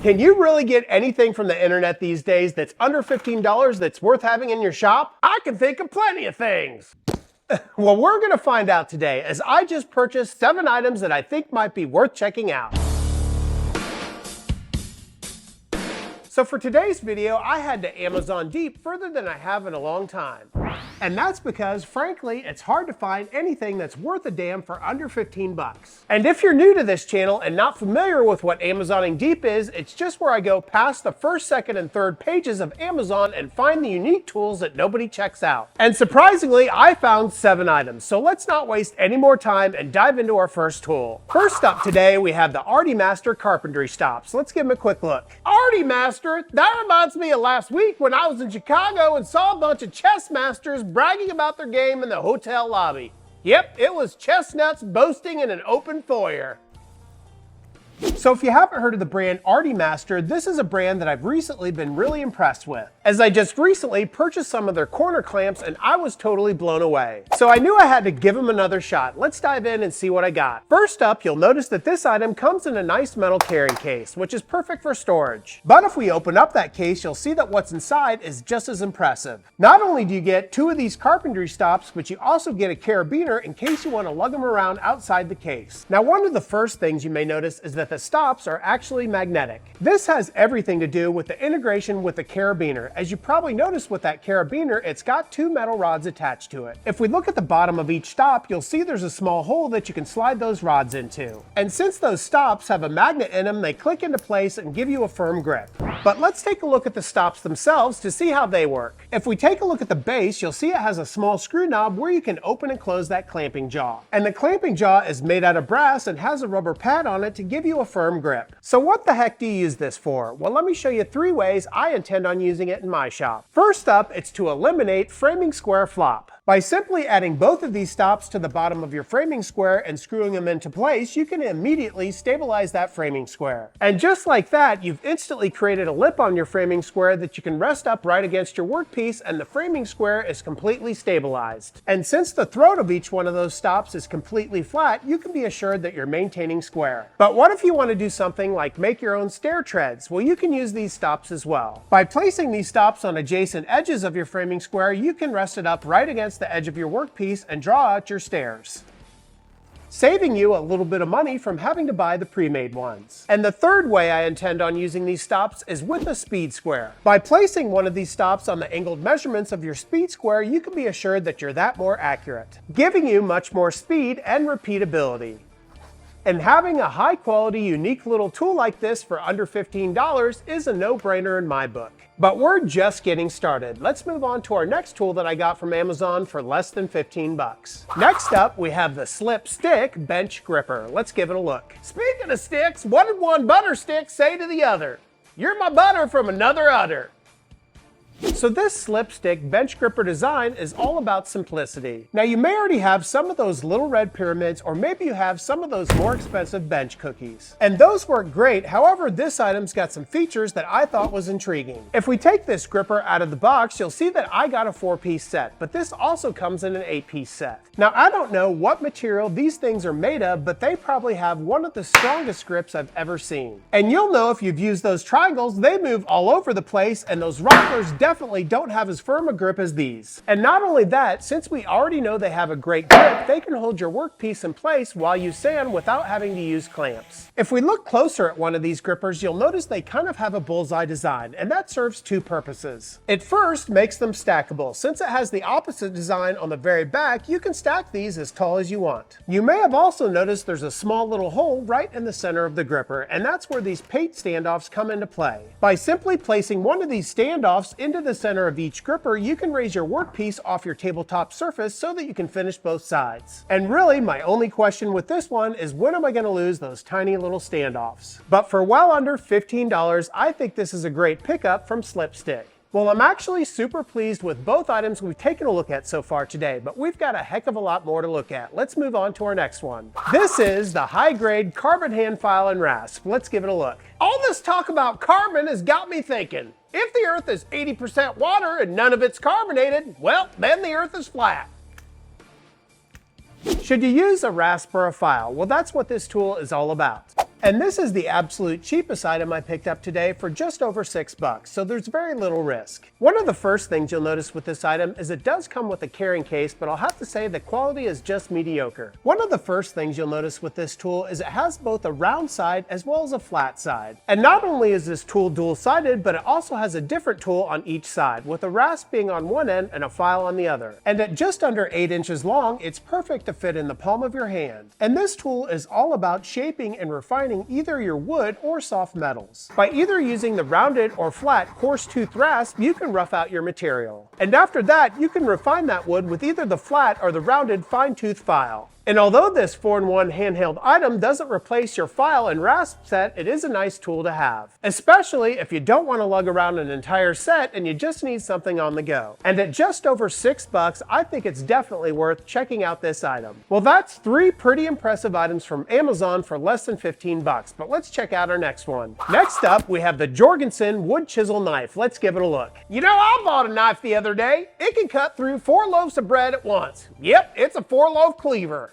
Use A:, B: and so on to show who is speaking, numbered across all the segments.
A: Can you really get anything from the internet these days that's under $15 that's worth having in your shop? I can think of plenty of things. Well, we're going to find out today, as I just purchased 7 items that I think might be worth checking out. So for today's video, I had to Amazon deep further than I have in a long time. And that's because, frankly, it's hard to find anything that's worth a damn for under 15 bucks. And if you're new to this channel and not familiar with what Amazoning deep is, it's just where I go past the first, second, and third pages of Amazon and find the unique tools that nobody checks out. And surprisingly, I found 7 items. So let's not waste any more time and dive into our first tool. First up today, we have the Artie Master carpentry stops. Let's give them a quick look. Artie Master? That reminds me of last week when I was in Chicago and saw a bunch of chess masters bragging about their game in the hotel lobby. Yep, it was chestnuts boasting in an open foyer. So if you haven't heard of the brand Artie Master, this is a brand that I've recently been really impressed with, as I just recently purchased some of their corner clamps and I was totally blown away. So I knew I had to give them another shot. Let's dive in and see what I got. First up, you'll notice that this item comes in a nice metal carrying case, which is perfect for storage. But if we open up that case, you'll see that what's inside is just as impressive. Not only do you get 2 of these carpentry stops, but you also get a carabiner in case you want to lug them around outside the case. Now, one of the first things you may notice is that the stops are actually magnetic. This has everything to do with the integration with the carabiner. As you probably noticed with that carabiner, it's got 2 metal rods attached to it. If we look at the bottom of each stop, you'll see there's a small hole that you can slide those rods into. And since those stops have a magnet in them, they click into place and give you a firm grip. But let's take a look at the stops themselves to see how they work. If we take a look at the base, you'll see it has a small screw knob where you can open and close that clamping jaw. And the clamping jaw is made out of brass and has a rubber pad on it to give you a firm grip. So what the heck do you use this for? Well, let me show you 3 ways I intend on using it in my shop. First up, it's to eliminate framing square flop. By simply adding both of these stops to the bottom of your framing square and screwing them into place, you can immediately stabilize that framing square. And just like that, you've instantly created a lip on your framing square that you can rest up right against your workpiece, and the framing square is completely stabilized. And since the throat of each one of those stops is completely flat, you can be assured that you're maintaining square. But what if you want to do something like make your own stair treads? Well, you can use these stops as well. By placing these stops on adjacent edges of your framing square, you can rest it up right against the edge of your workpiece and draw out your stairs, saving you a little bit of money from having to buy the pre-made ones. And the third way I intend on using these stops is with a speed square. By placing one of these stops on the angled measurements of your speed square, you can be assured that you're that more accurate, giving you much more speed and repeatability. And having a high-quality, unique little tool like this for under $15 is a no-brainer in my book. But we're just getting started. Let's move on to our next tool that I got from Amazon for less than 15 bucks. Next up, we have the Slip Stick Bench Gripper. Let's give it a look. Speaking of sticks, what did one butter stick say to the other? You're my butter from another udder. So this slip stick bench gripper design is all about simplicity. Now you may already have some of those little red pyramids, or maybe you have some of those more expensive bench cookies. And those work great, however this item's got some features that I thought was intriguing. If we take this gripper out of the box, you'll see that I got a 4-piece set, but this also comes in an 8-piece set. Now I don't know what material these things are made of, but they probably have one of the strongest grips I've ever seen. And you'll know if you've used those triangles, they move all over the place, and those rockers definitely don't have as firm a grip as these. And not only that, since we already know they have a great grip, they can hold your workpiece in place while you sand without having to use clamps. If we look closer at one of these grippers, you'll notice they kind of have a bullseye design, and that serves 2 purposes. It first makes them stackable. Since it has the opposite design on the very back, you can stack these as tall as you want. You may have also noticed there's a small little hole right in the center of the gripper, and that's where these paint standoffs come into play. By simply placing one of these standoffs into the center of each gripper, you can raise your workpiece off your tabletop surface so that you can finish both sides. And really, my only question with this one is, when am I going to lose those tiny little standoffs? But for well under $15, I think this is a great pickup from Slipstick. Well, I'm actually super pleased with both items we've taken a look at so far today, but we've got a heck of a lot more to look at. Let's move on to our next one. This is the high-grade carbon hand file and rasp. Let's give it a look. All this talk about carbon has got me thinking. If the Earth is 80% water and none of it's carbonated, well, then the Earth is flat. Should you use a rasp or a file? Well, that's what this tool is all about. And this is the absolute cheapest item I picked up today for just over $6, so there's very little risk. One of the first things you'll notice with this item is it does come with a carrying case, but I'll have to say the quality is just mediocre. One of the first things you'll notice with this tool is it has both a round side as well as a flat side. And not only is this tool dual-sided, but it also has a different tool on each side, with a rasp being on one end and a file on the other. And at just under 8 inches long, it's perfect to fit in the palm of your hand. And this tool is all about shaping and refining either your wood or soft metals. By either using the rounded or flat coarse tooth rasp, you can rough out your material. And after that, you can refine that wood with either the flat or the rounded fine tooth file. And although this 4-in-1 handheld item doesn't replace your file and rasp set, it is a nice tool to have. Especially if you don't want to lug around an entire set and you just need something on the go. And at just over $6, I think it's definitely worth checking out this item. Well, that's 3 pretty impressive items from Amazon for less than $15, but let's check out our next one. Next up, we have the Jorgensen wood chisel knife. Let's give it a look. You know, I bought a knife the other day. It can cut through 4 loaves of bread at once. Yep, it's a 4-loaf cleaver.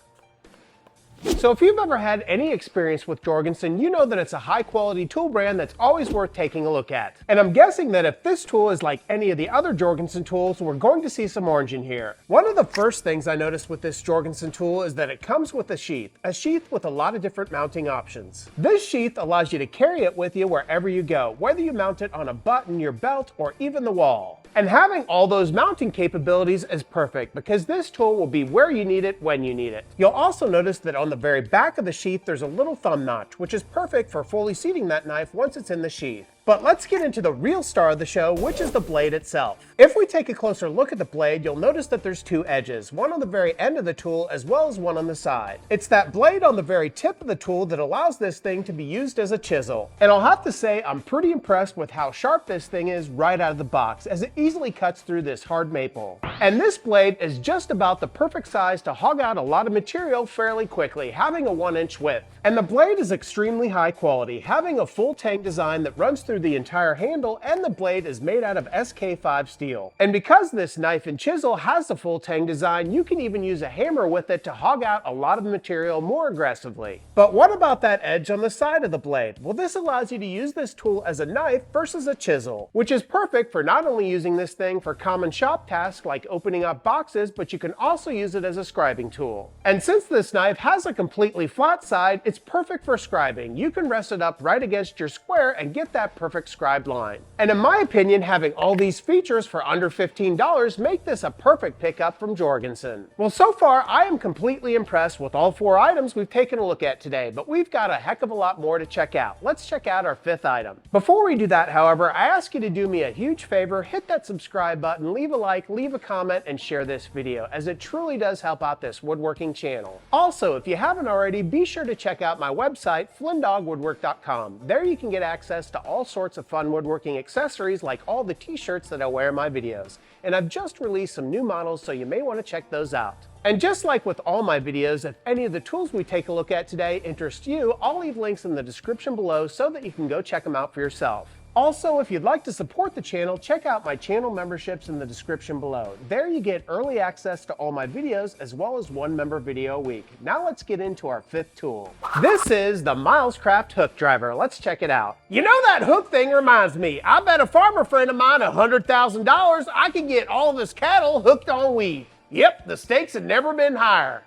A: So if you've ever had any experience with Jorgensen, you know that it's a high quality tool brand that's always worth taking a look at. And I'm guessing that if this tool is like any of the other Jorgensen tools, we're going to see some orange in here. One of the first things I noticed with this Jorgensen tool is that it comes with a sheath with a lot of different mounting options. This sheath allows you to carry it with you wherever you go, whether you mount it on a button, your belt, or even the wall. And having all those mounting capabilities is perfect because this tool will be where you need it when you need it. You'll also notice that on the very back of the sheath there's a little thumb notch, which is perfect for fully seating that knife once it's in the sheath. But let's get into the real star of the show, which is the blade itself. If we take a closer look at the blade, you'll notice that there's 2 edges, one on the very end of the tool as well as one on the side. It's that blade on the very tip of the tool that allows this thing to be used as a chisel. And I'll have to say I'm pretty impressed with how sharp this thing is right out of the box, as it easily cuts through this hard maple. And this blade is just about the perfect size to hog out a lot of material fairly quickly, having a 1-inch width. And the blade is extremely high quality, having a full tang design that runs through the entire handle, and the blade is made out of SK5 steel. And because this knife and chisel has a full tang design, you can even use a hammer with it to hog out a lot of material more aggressively. But what about that edge on the side of the blade? Well, this allows you to use this tool as a knife versus a chisel, which is perfect for not only using this thing for common shop tasks like opening up boxes, but you can also use it as a scribing tool. And since this knife has a completely flat side, it's perfect for scribing. You can rest it up right against your square and get that perfect scribe line. And in my opinion, having all these features for under $15 make this a perfect pickup from Jorgensen. Well, so far I am completely impressed with all 4 items we've taken a look at today, but we've got a heck of a lot more to check out. Let's check out our 5th item. Before we do that, however, I ask you to do me a huge favor, hit that subscribe button, leave a like, leave a comment, and share this video, as it truly does help out this woodworking channel. Also, if you haven't already, be sure to check out my website, FlynnDoggWoodwork.com. There you can get access to all sorts of fun woodworking accessories like all the t-shirts that I wear in my videos. And I've just released some new models, so you may want to check those out. And just like with all my videos, if any of the tools we take a look at today interest you, I'll leave links in the description below so that you can go check them out for yourself. Also, if you'd like to support the channel, check out my channel memberships in the description below. There you get early access to all my videos as well as 1 member video a week. Now let's get into our 5th tool. This is the Milescraft hook driver. Let's check it out. You know, that hook thing reminds me. I bet a farmer friend of mine $100,000 I could get all this cattle hooked on wheat. Yep, the stakes have never been higher.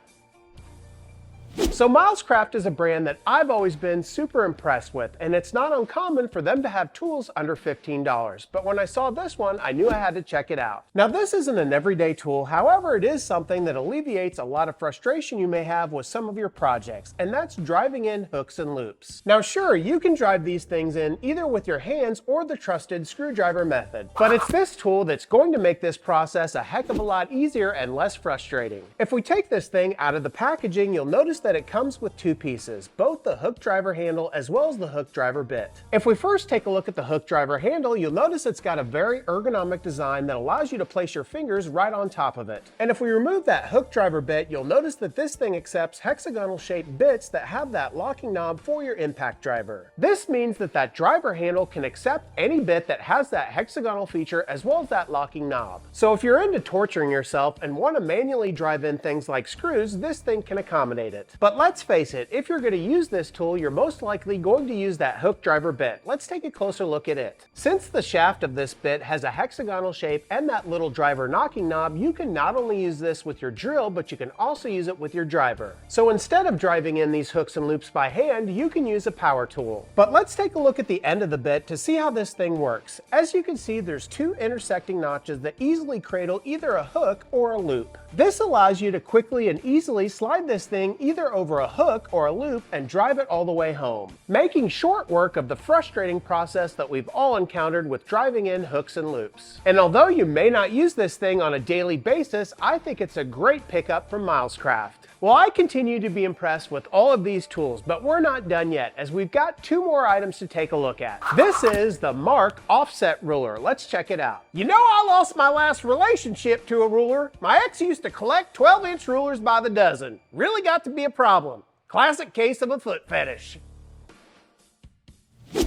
A: So Milescraft is a brand that I've always been super impressed with, and it's not uncommon for them to have tools under $15. But when I saw this one, I knew I had to check it out. Now, this isn't an everyday tool, however, it is something that alleviates a lot of frustration you may have with some of your projects, and that's driving in hooks and loops. Now sure, you can drive these things in either with your hands or the trusted screwdriver method, but it's this tool that's going to make this process a heck of a lot easier and less frustrating. If we take this thing out of the packaging, you'll notice that it comes with 2 pieces, both the hook driver handle as well as the hook driver bit. If we first take a look at the hook driver handle, you'll notice it's got a very ergonomic design that allows you to place your fingers right on top of it. And if we remove that hook driver bit, you'll notice that this thing accepts hexagonal shaped bits that have that locking knob for your impact driver. This means that that driver handle can accept any bit that has that hexagonal feature as well as that locking knob. So if you're into torturing yourself and want to manually drive in things like screws, this thing can accommodate it. But But let's face it, if you're going to use this tool, you're most likely going to use that hook driver bit. Let's take a closer look at it. Since the shaft of this bit has a hexagonal shape and that little driver knocking knob, you can not only use this with your drill, but you can also use it with your driver. So instead of driving in these hooks and loops by hand, you can use a power tool. But let's take a look at the end of the bit to see how this thing works. As you can see, there's two intersecting notches that easily cradle either a hook or a loop. This allows you to quickly and easily slide this thing either over a hook or a loop and drive it all the way home, making short work of the frustrating process that we've all encountered with driving in hooks and loops. And although you may not use this thing on a daily basis, I think it's a great pickup from Milescraft. Well, I continue to be impressed with all of these tools, but we're not done yet, as we've got two more items to take a look at. This is the Mark Offset Ruler. Let's check it out. You know, I lost my last relationship to a ruler. My ex used to collect 12-inch rulers by the dozen. Really got to be a problem. Classic case of a foot fetish.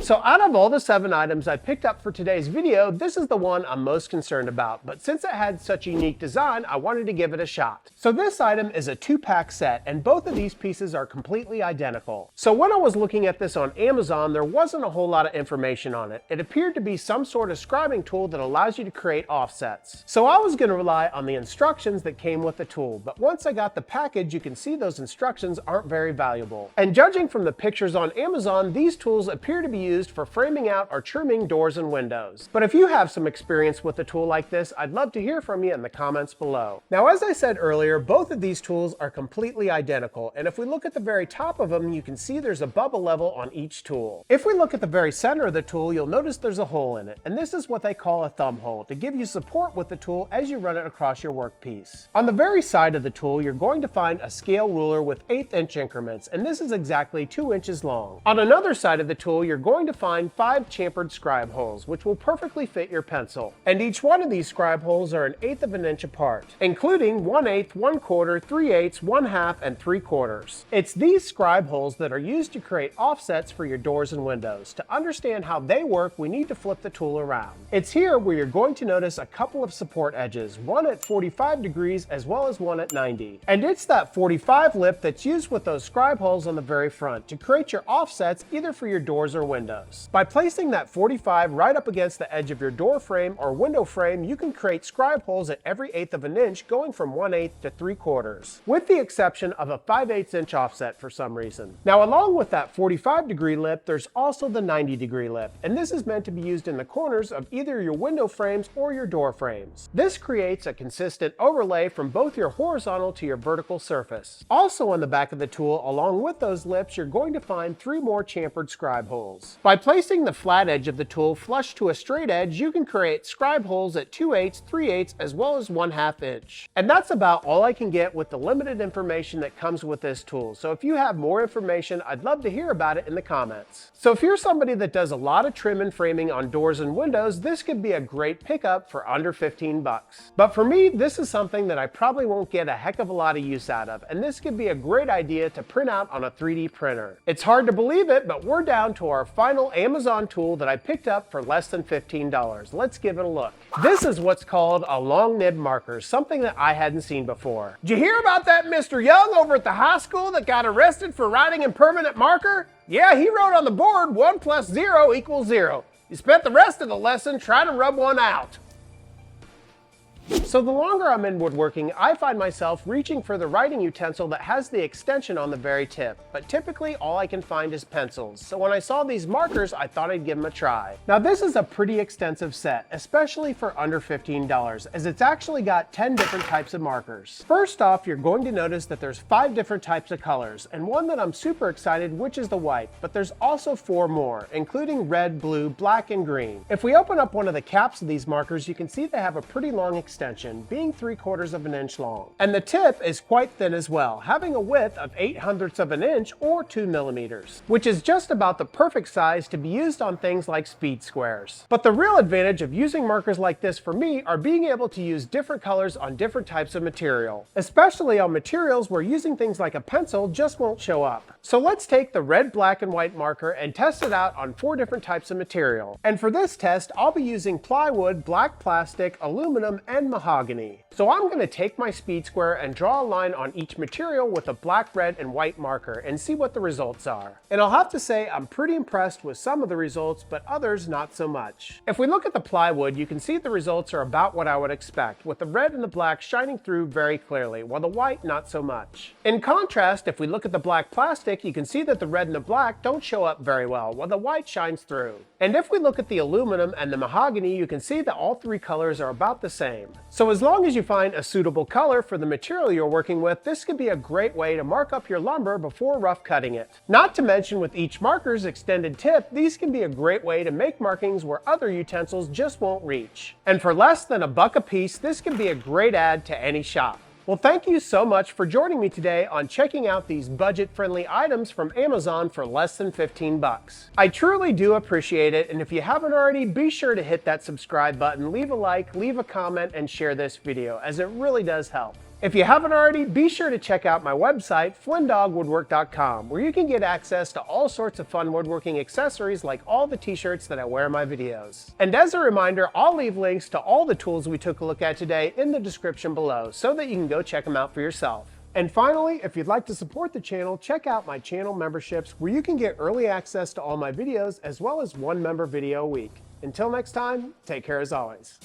A: So out of all the 7 items I picked up for today's video, this is the one I'm most concerned about, but since it had such a unique design, I wanted to give it a shot. So this item is a 2-pack set, and both of these pieces are completely identical. So when I was looking at this on Amazon, there wasn't a whole lot of information on it. It appeared to be some sort of scribing tool that allows you to create offsets. So I was going to rely on the instructions that came with the tool, but once I got the package, you can see those instructions aren't very valuable. And judging from the pictures on Amazon, these tools appear to be used for framing out or trimming doors and windows. But if you have some experience with a tool like this, I'd love to hear from you in the comments below. Now, as I said earlier, both of these tools are completely identical, and if we look at the very top of them, you can see there's a bubble level on each tool. If we look at the very center of the tool, you'll notice there's a hole in it, and this is what they call a thumb hole, to give you support with the tool as you run it across your workpiece. On the very side of the tool, you're going to find a scale ruler with 1/8-inch increments, and this is exactly 2 inches long. On another side of the tool, you're going to find 5 chamfered scribe holes, which will perfectly fit your pencil. And each one of these scribe holes are 1/8 of an inch apart, including 1/8, 1/4, 3/8, 1/2, and 3/4. It's these scribe holes that are used to create offsets for your doors and windows. To understand how they work, we need to flip the tool around. It's here where you're going to notice a couple of support edges, one at 45 degrees as well as one at 90. And it's that 45 lip that's used with those scribe holes on the very front to create your offsets either for your doors or windows. By placing that 45 right up against the edge of your door frame or window frame, you can create scribe holes at every 1/8 of an inch, going from 1/8 to 3/4, with the exception of a 5/8 inch offset for some reason. Now, along with that 45-degree lip, there's also the 90-degree lip, and this is meant to be used in the corners of either your window frames or your door frames. This creates a consistent overlay from both your horizontal to your vertical surface. Also on the back of the tool, along with those lips, you're going to find 3 more chamfered scribe holes. By placing the flat edge of the tool flush to a straight edge, you can create scribe holes at 2/8, 3/8, as well as 1/2 inch. And that's about all I can get with the limited information that comes with this tool. So if you have more information, I'd love to hear about it in the comments. So if you're somebody that does a lot of trim and framing on doors and windows, this could be a great pickup for under 15 bucks. But for me, this is something that I probably won't get a heck of a lot of use out of, and this could be a great idea to print out on a 3D printer. It's hard to believe it, but we're down to our final Amazon tool that I picked up for less than $15. Let's give it a look. This is what's called a long nib marker, something that I hadn't seen before. Did you hear about that Mr. Young over at the high school that got arrested for writing in permanent marker? Yeah, he wrote on the board 1 + 0 = 0. He spent the rest of the lesson trying to rub one out. So the longer I'm in woodworking, I find myself reaching for the writing utensil that has the extension on the very tip, but typically all I can find is pencils. So when I saw these markers, I thought I'd give them a try. Now this is a pretty extensive set, especially for under $15, as it's actually got 10 different types of markers. First off, you're going to notice that there's 5 different types of colors, and one that I'm super excited, which is the white, but there's also 4 more, including red, blue, black, and green. If we open up one of the caps of these markers, you can see they have a pretty long extension, being 3/4 of an inch long. And the tip is quite thin as well, having a width of 0.8 of an inch or 2 millimeters, which is just about the perfect size to be used on things like speed squares. But the real advantage of using markers like this for me are being able to use different colors on different types of material, especially on materials where using things like a pencil just won't show up. So let's take the red, black, and white marker and test it out on 4 different types of material. And for this test, I'll be using plywood, black plastic, aluminum, and mahogany. mahogany. So I'm going to take my speed square and draw a line on each material with a black, red, and white marker and see what the results are. And I'll have to say I'm pretty impressed with some of the results, but others not so much. If we look at the plywood, you can see the results are about what I would expect, with the red and the black shining through very clearly, while the white not so much. In contrast, if we look at the black plastic, you can see that the red and the black don't show up very well, while the white shines through. And if we look at the aluminum and the mahogany, you can see that all three colors are about the same. So as long as you find a suitable color for the material you're working with, this can be a great way to mark up your lumber before rough cutting it. Not to mention, with each marker's extended tip, these can be a great way to make markings where other utensils just won't reach. And for less than $1 a piece, this can be a great add to any shop. Well, thank you so much for joining me today on checking out these budget-friendly items from Amazon for less than 15 bucks. I truly do appreciate it, and if you haven't already, be sure to hit that subscribe button, leave a like, leave a comment, and share this video, as it really does help. If you haven't already, be sure to check out my website, FlynnDoggWoodwork.com, where you can get access to all sorts of fun woodworking accessories like all the t-shirts that I wear in my videos. And as a reminder, I'll leave links to all the tools we took a look at today in the description below so that you can go check them out for yourself. And finally, if you'd like to support the channel, check out my channel memberships where you can get early access to all my videos as well as one member video a week. Until next time, take care as always.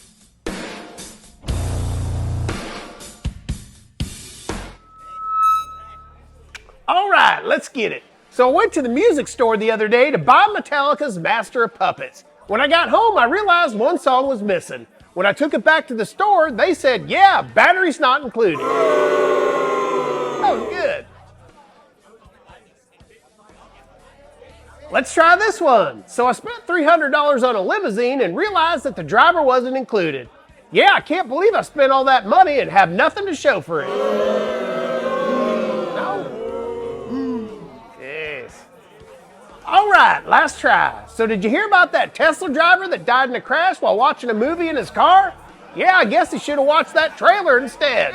A: All right, let's get it. So I went to the music store the other day to buy Metallica's Master of Puppets. When I got home, I realized one song was missing. When I took it back to the store, they said, yeah, battery's not included. That was good. Let's try this one. So I spent $300 on a limousine and realized that the driver wasn't included. Yeah, I can't believe I spent all that money and have nothing to show for it. All right, last try. So did you hear about that Tesla driver that died in a crash while watching a movie in his car? Yeah, I guess he should have watched that trailer instead.